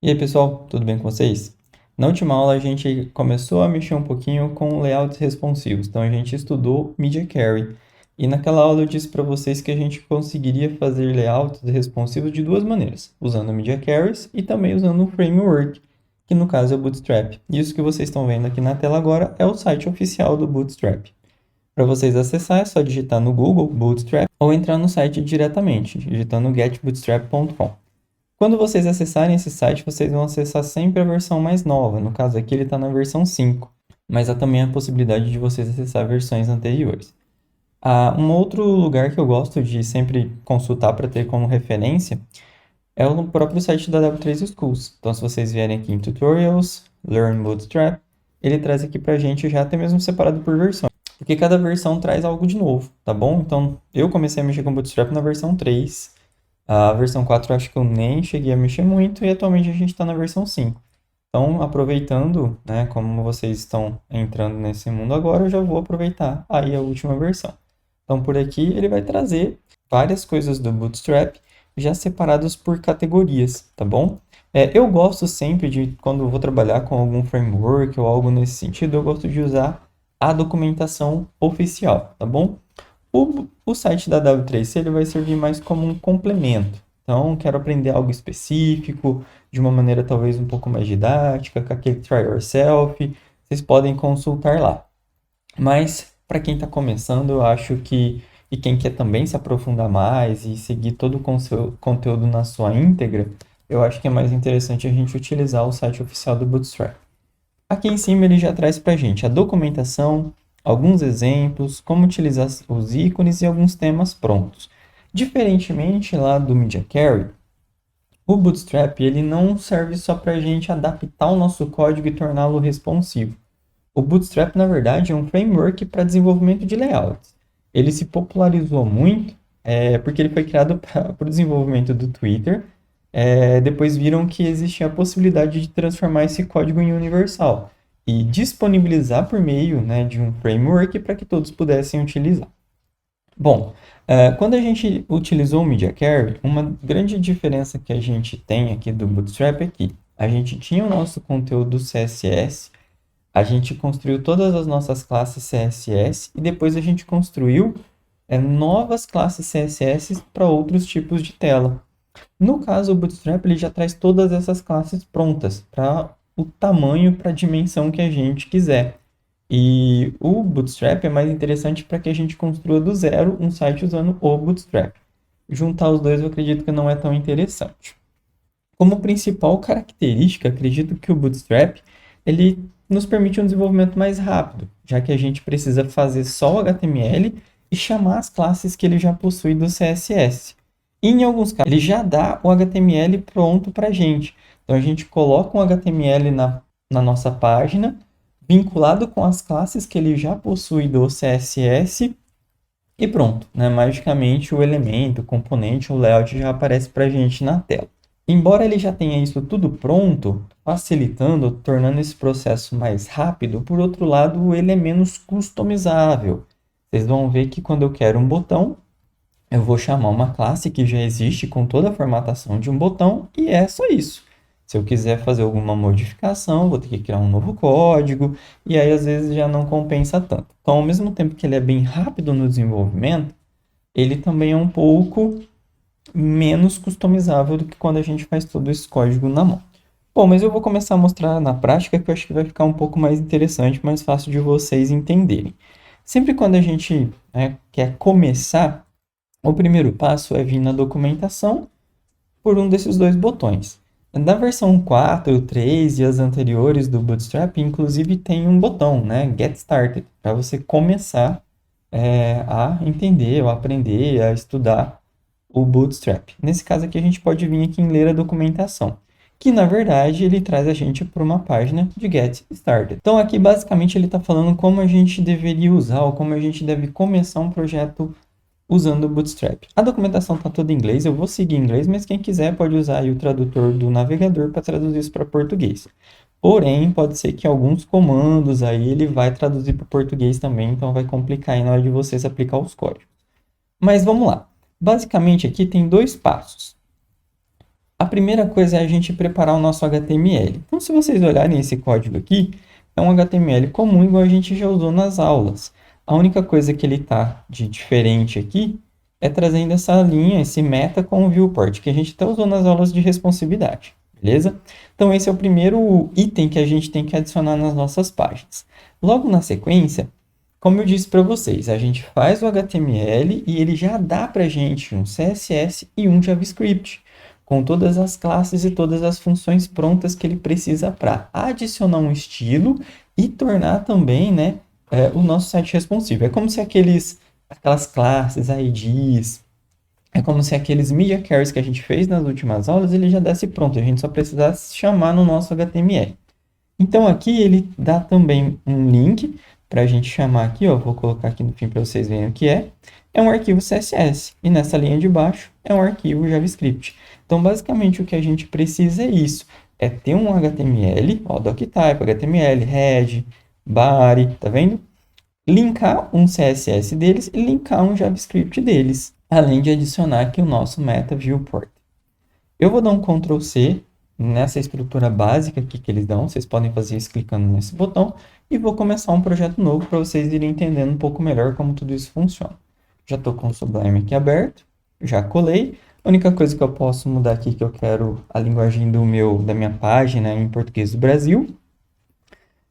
E aí, pessoal, tudo bem com vocês? Na última aula, a gente começou a mexer um pouquinho com layouts responsivos. Então, a gente estudou Media Query. E naquela aula eu disse para vocês que a gente conseguiria fazer layouts responsivos de duas maneiras, usando Media Queries e também usando um framework, que no caso é o Bootstrap. E isso que vocês estão vendo aqui na tela agora é o site oficial do Bootstrap. Para vocês acessar, é só digitar no Google Bootstrap ou entrar no site diretamente, digitando getbootstrap.com. Quando vocês acessarem esse site, vocês vão acessar sempre a versão mais nova. No caso aqui, ele está na versão 5, mas há também a possibilidade de vocês acessar versões anteriores. Um outro lugar que eu gosto de sempre consultar para ter como referência é o próprio site da W3 Schools. Então, se vocês vierem aqui em Tutorials, Learn Bootstrap, ele traz aqui para a gente já até mesmo separado por versões, porque cada versão traz algo de novo, tá bom? Então, eu comecei a mexer com Bootstrap na versão 3, a versão 4 eu acho que eu nem cheguei a mexer muito e atualmente a gente está na versão 5. Então, aproveitando, né, como vocês estão entrando nesse mundo agora, eu já vou aproveitar aí a última versão. Então, por aqui ele vai trazer várias coisas do Bootstrap já separadas por categorias, tá bom? Eu gosto sempre de, quando eu vou trabalhar com algum framework ou algo nesse sentido, eu gosto de usar a documentação oficial, tá bom? O site da W3C ele vai servir mais como um complemento. Então, quero aprender algo específico, de uma maneira talvez um pouco mais didática, com aquele try yourself, vocês podem consultar lá. Mas, para quem está começando, eu acho que, e quem quer também se aprofundar mais e seguir todo o conteúdo na sua íntegra, eu acho que é mais interessante a gente utilizar o site oficial do Bootstrap. Aqui em cima ele já traz para a gente a documentação, alguns exemplos, como utilizar os ícones e alguns temas prontos. Diferentemente lá do Media Query, o Bootstrap ele não serve só para a gente adaptar o nosso código e torná-lo responsivo. O Bootstrap, na verdade, é um framework para desenvolvimento de layouts. Ele se popularizou muito porque ele foi criado para o desenvolvimento do Twitter. Depois viram que existia a possibilidade de transformar esse código em universal e disponibilizar por meio, né, de um framework para que todos pudessem utilizar. Bom, quando a gente utilizou o Media Query, uma grande diferença que a gente tem aqui do Bootstrap é que a gente tinha o nosso conteúdo CSS, a gente construiu todas as nossas classes CSS e depois a gente construiu novas classes CSS para outros tipos de tela. No caso, o Bootstrap ele já traz todas essas classes prontas para o tamanho, para a dimensão que a gente quiser. E o Bootstrap é mais interessante para que a gente construa do zero um site usando o Bootstrap. Juntar os dois eu acredito que não é tão interessante. Como principal característica, acredito que o Bootstrap ele nos permite um desenvolvimento mais rápido, já que a gente precisa fazer só o HTML e chamar as classes que ele já possui do CSS. E em alguns casos, ele já dá o HTML pronto para a gente. Então, a gente coloca um HTML na nossa página, vinculado com as classes que ele já possui do CSS, e pronto, né? Magicamente, o elemento, o componente, o layout já aparece para a gente na tela. Embora ele já tenha isso tudo pronto, facilitando, tornando esse processo mais rápido, por outro lado, ele é menos customizável. Vocês vão ver que quando eu quero um botão, eu vou chamar uma classe que já existe com toda a formatação de um botão e é só isso. Se eu quiser fazer alguma modificação, vou ter que criar um novo código e aí às vezes já não compensa tanto. Então, ao mesmo tempo que ele é bem rápido no desenvolvimento, ele também é um pouco menos customizável do que quando a gente faz todo esse código na mão. Bom, mas eu vou começar a mostrar na prática que eu acho que vai ficar um pouco mais interessante, mais fácil de vocês entenderem. Sempre quando a gente quer começar, o primeiro passo é vir na documentação por um desses dois botões. Na versão 4, 3 e as anteriores do Bootstrap, inclusive tem um botão, né, Get Started, para você começar a entender, ou aprender, a estudar o Bootstrap. Nesse caso aqui, a gente pode vir aqui em ler a documentação, que na verdade ele traz a gente para uma página de Get Started. Então aqui basicamente ele está falando como a gente deveria usar, ou como a gente deve começar um projeto usando o Bootstrap. A documentação está toda em inglês, eu vou seguir em inglês, mas quem quiser pode usar aí o tradutor do navegador para traduzir isso para português. Porém, pode ser que alguns comandos aí ele vai traduzir para português também, então vai complicar aí na hora de vocês aplicar os códigos. Mas vamos lá. Basicamente aqui tem dois passos. A primeira coisa é a gente preparar o nosso HTML. Então, se vocês olharem esse código aqui, é um HTML comum, igual a gente já usou nas aulas. A única coisa que ele está de diferente aqui é trazendo essa linha, esse meta com o viewport, que a gente até usou nas aulas de responsividade, beleza? Então, esse é o primeiro item que a gente tem que adicionar nas nossas páginas. Logo na sequência, como eu disse para vocês, a gente faz o HTML e ele já dá para a gente um CSS e um JavaScript, com todas as classes e todas as funções prontas que ele precisa para adicionar um estilo e tornar também, né, o nosso site responsivo. É como se aquelas classes, IDs, é como se aqueles media carries que a gente fez nas últimas aulas, ele já desse pronto, a gente só precisasse chamar no nosso HTML. Então, aqui ele dá também um link para a gente chamar aqui, ó, vou colocar aqui no fim para vocês verem o que é. É um arquivo CSS e nessa linha de baixo é um arquivo JavaScript. Então, basicamente, o que a gente precisa é isso, é ter um HTML, ó, doctype, HTML, head, body, tá vendo? Linkar um CSS deles e linkar um JavaScript deles, além de adicionar aqui o nosso meta viewport. Eu vou dar um Ctrl C nessa estrutura básica aqui que eles dão, vocês podem fazer isso clicando nesse botão, e vou começar um projeto novo para vocês irem entendendo um pouco melhor como tudo isso funciona. Já estou com o Sublime aqui aberto, já colei. A única coisa que eu posso mudar aqui, que eu quero a linguagem da minha página em português do Brasil.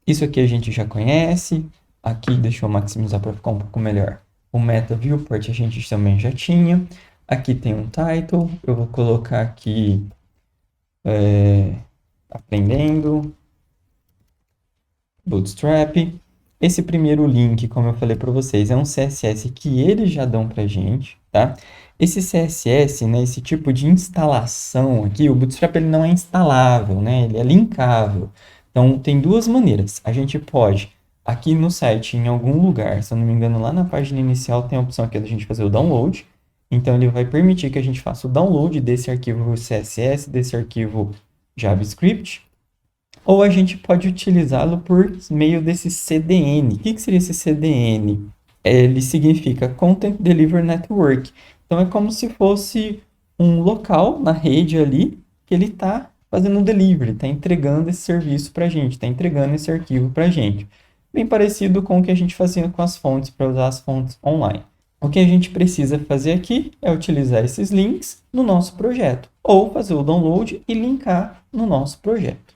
Isso aqui a gente já conhece. Aqui, deixa eu maximizar para ficar um pouco melhor. O Meta Viewport a gente também já tinha. Aqui tem um title, eu vou colocar aqui aprendendo, Bootstrap. Esse primeiro link, como eu falei para vocês, é um CSS que eles já dão para a gente, tá? Esse CSS, né, esse tipo de instalação aqui, o Bootstrap ele não é instalável, né? Ele é linkável. Então, tem duas maneiras. A gente pode, aqui no site, em algum lugar, se eu não me engano, lá na página inicial tem a opção aqui da gente fazer o download. Então, ele vai permitir que a gente faça o download desse arquivo CSS, desse arquivo JavaScript, ou a gente pode utilizá-lo por meio desse CDN. O que seria esse CDN? Ele significa Content Delivery Network. Então, é como se fosse um local na rede ali que ele está fazendo um delivery, está entregando esse serviço para a gente, está entregando esse arquivo para a gente. Bem parecido com o que a gente fazia com as fontes, para usar as fontes online. O que a gente precisa fazer aqui é utilizar esses links no nosso projeto, ou fazer o download e linkar no nosso projeto.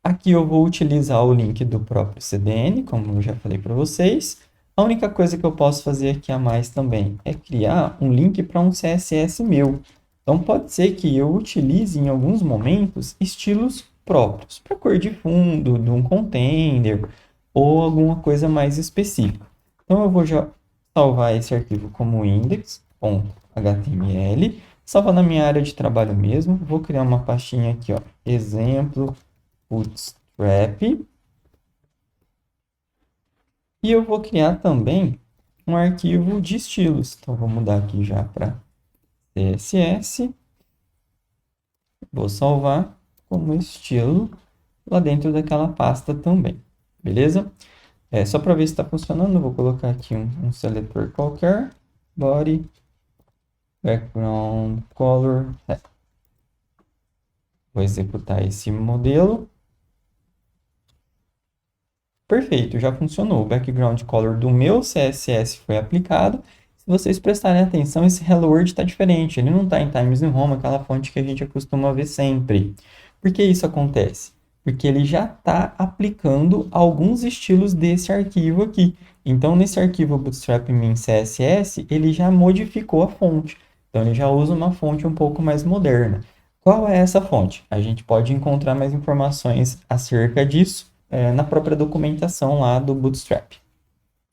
Aqui eu vou utilizar o link do próprio CDN, como eu já falei para vocês. A única coisa que eu posso fazer aqui a mais também é criar um link para um CSS meu. Então pode ser que eu utilize em alguns momentos estilos próprios, para cor de fundo, de um container, ou alguma coisa mais específica. Então eu vou já salvar esse arquivo como index.html, salvar na minha área de trabalho mesmo, vou criar uma pastinha aqui, ó, exemplo, Bootstrap, e eu vou criar também um arquivo de estilos, então vou mudar aqui já para CSS, vou salvar como estilo lá dentro daquela pasta também, beleza? Só para ver se está funcionando, eu vou colocar aqui um seletor qualquer, body, background color, vou executar esse modelo. Perfeito, já funcionou. O background color do meu CSS foi aplicado. Se vocês prestarem atenção, esse Hello World está diferente. Ele não está em Times New Roman, aquela fonte que a gente costuma ver sempre. Por que isso acontece? Porque ele já está aplicando alguns estilos desse arquivo aqui. Então, nesse arquivo Bootstrap min CSS, ele já modificou a fonte. Então, ele já usa uma fonte um pouco mais moderna. Qual é essa fonte? A gente pode encontrar mais informações acerca disso na própria documentação lá do Bootstrap.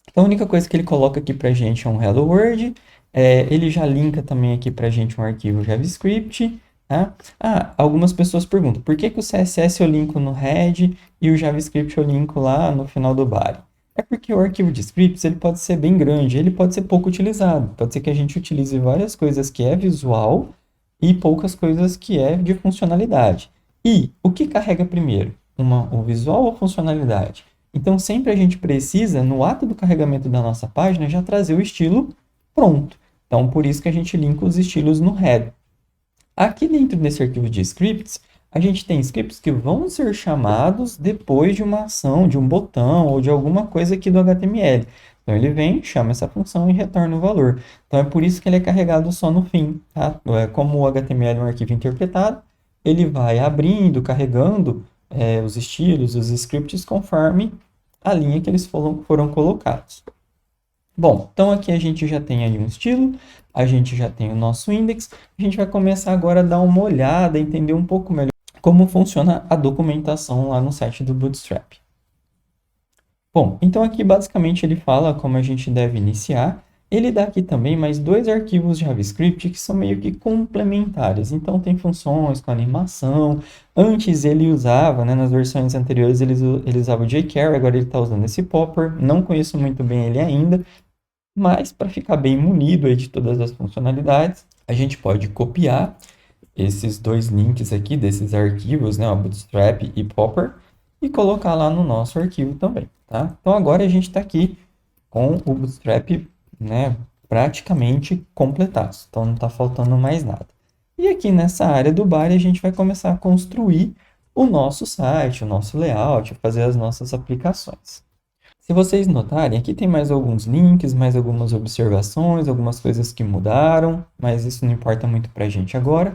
Então, a única coisa que ele coloca aqui para a gente é um Hello World. Ele já linka também aqui para a gente um arquivo JavaScript. Tá? Algumas pessoas perguntam, por que o CSS eu linko no head e o JavaScript eu linko lá no final do body? É porque o arquivo de scripts ele pode ser bem grande, ele pode ser pouco utilizado. Pode ser que a gente utilize várias coisas que é visual e poucas coisas que é de funcionalidade. E o que carrega primeiro? O visual ou funcionalidade? Então, sempre a gente precisa, no ato do carregamento da nossa página, já trazer o estilo pronto. Então, por isso que a gente linka os estilos no head. Aqui dentro desse arquivo de scripts, a gente tem scripts que vão ser chamados depois de uma ação, de um botão ou de alguma coisa aqui do HTML. Então, ele vem, chama essa função e retorna o valor. Então, é por isso que ele é carregado só no fim, tá? Como o HTML é um arquivo interpretado, ele vai abrindo, carregando os estilos, os scripts, conforme a linha que eles foram colocados. Bom, então aqui a gente já tem aí um estilo, a gente já tem o nosso index, a gente vai começar agora a dar uma olhada, entender um pouco melhor como funciona a documentação lá no site do Bootstrap. Bom, então aqui basicamente ele fala como a gente deve iniciar. Ele dá aqui também mais dois arquivos JavaScript que são meio que complementares. Então tem funções com animação. Antes ele usava, né, nas versões anteriores ele usava o jQuery, agora ele está usando esse Popper. Não conheço muito bem ele ainda, mas para ficar bem munido aí de todas as funcionalidades, a gente pode copiar esses dois links aqui desses arquivos, né, o Bootstrap e Popper, e colocar lá no nosso arquivo também, tá? Então agora a gente está aqui com o Bootstrap, né, praticamente completado, então não está faltando mais nada. E aqui nessa área do body a gente vai começar a construir o nosso site, o nosso layout, fazer as nossas aplicações. Se vocês notarem, aqui tem mais alguns links, mais algumas observações, algumas coisas que mudaram, mas isso não importa muito para a gente agora.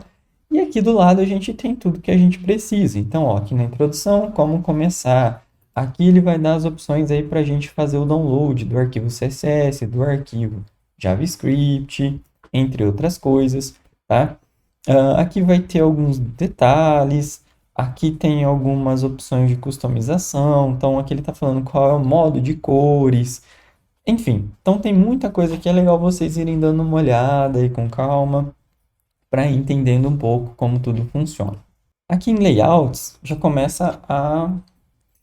E aqui do lado a gente tem tudo que a gente precisa. Então, ó, aqui na introdução, como começar. Aqui ele vai dar as opções aí para a gente fazer o download do arquivo CSS, do arquivo JavaScript, entre outras coisas, tá? Aqui vai ter alguns detalhes. Aqui tem algumas opções de customização. Então, aqui ele está falando qual é o modo de cores. Enfim, então tem muita coisa que é legal vocês irem dando uma olhada aí com calma, para ir entendendo um pouco como tudo funciona. Aqui em Layouts, já começa a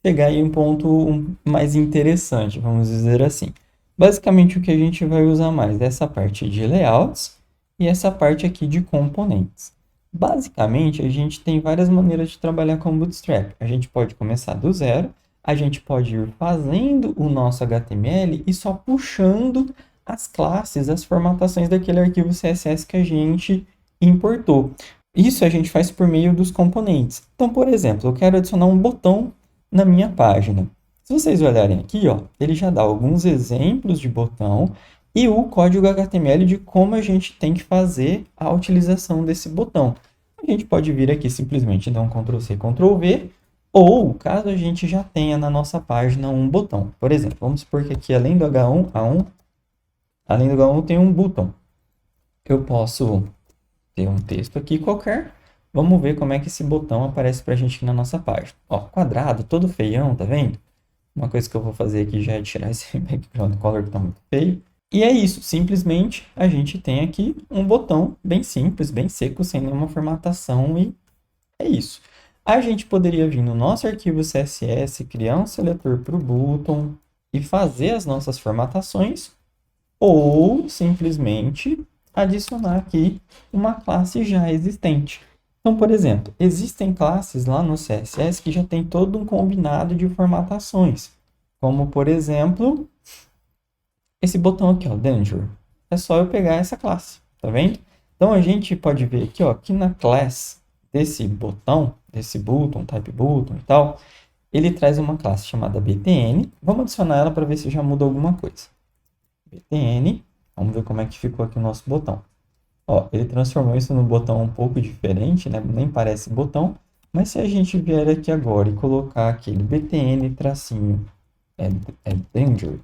pegar aí um ponto mais interessante, vamos dizer assim. Basicamente, o que a gente vai usar mais é essa parte de Layouts e essa parte aqui de componentes. Basicamente, a gente tem várias maneiras de trabalhar com o Bootstrap. A gente pode começar do zero, a gente pode ir fazendo o nosso HTML e só puxando as classes, as formatações daquele arquivo CSS que a gente importou. Isso a gente faz por meio dos componentes. Então, por exemplo, eu quero adicionar um botão na minha página. Se vocês olharem aqui, ó, ele já dá alguns exemplos de botão e o código HTML de como a gente tem que fazer a utilização desse botão. A gente pode vir aqui simplesmente dar um Ctrl+C, Ctrl+V, ou caso a gente já tenha na nossa página um botão. Por exemplo, vamos supor que aqui além do H1 tem um botão. Eu posso ter um texto aqui qualquer. Vamos ver como é que esse botão aparece para a gente aqui na nossa página. Ó, quadrado, todo feião, tá vendo? Uma coisa que eu vou fazer aqui já é tirar esse background color que está muito feio. E é isso, simplesmente a gente tem aqui um botão bem simples, bem seco, sem nenhuma formatação e é isso. A gente poderia vir no nosso arquivo CSS, criar um seletor para o button e fazer as nossas formatações ou simplesmente adicionar aqui uma classe já existente. Então, por exemplo, existem classes lá no CSS que já tem todo um combinado de formatações, como, por exemplo, esse botão aqui, ó, Danger. É só eu pegar essa classe, tá vendo? Então, a gente pode ver aqui, ó, aqui na class desse botão, type button e tal, ele traz uma classe chamada btn. Vamos adicionar ela para ver se já muda alguma coisa. btn, vamos ver como é que ficou aqui o nosso botão. Ó, ele transformou isso num botão um pouco diferente, né? Nem parece botão. Mas se a gente vier aqui agora e colocar aquele btn tracinho danger.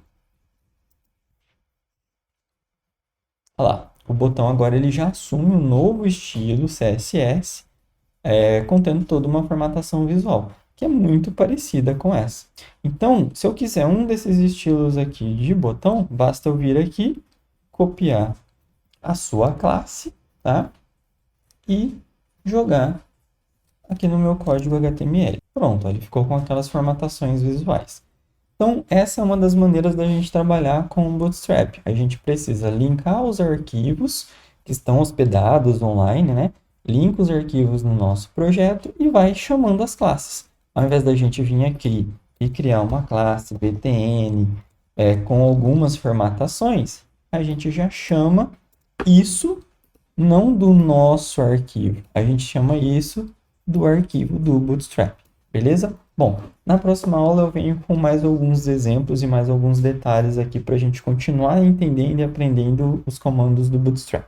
Olha lá, o botão agora ele já assume um novo estilo CSS, contendo toda uma formatação visual, que é muito parecida com essa. Então, se eu quiser um desses estilos aqui de botão, basta eu vir aqui, copiar a sua classe, tá? E jogar aqui no meu código HTML. Pronto, ele ficou com aquelas formatações visuais. Então, essa é uma das maneiras da gente trabalhar com o Bootstrap. A gente precisa linkar os arquivos que estão hospedados online, né? Linka os arquivos no nosso projeto e vai chamando as classes. Ao invés da gente vir aqui e criar uma classe btn com algumas formatações, a gente já chama isso não do nosso arquivo. A gente chama isso do arquivo do Bootstrap, beleza? Bom, na próxima aula eu venho com mais alguns exemplos e mais alguns detalhes aqui para a gente continuar entendendo e aprendendo os comandos do Bootstrap.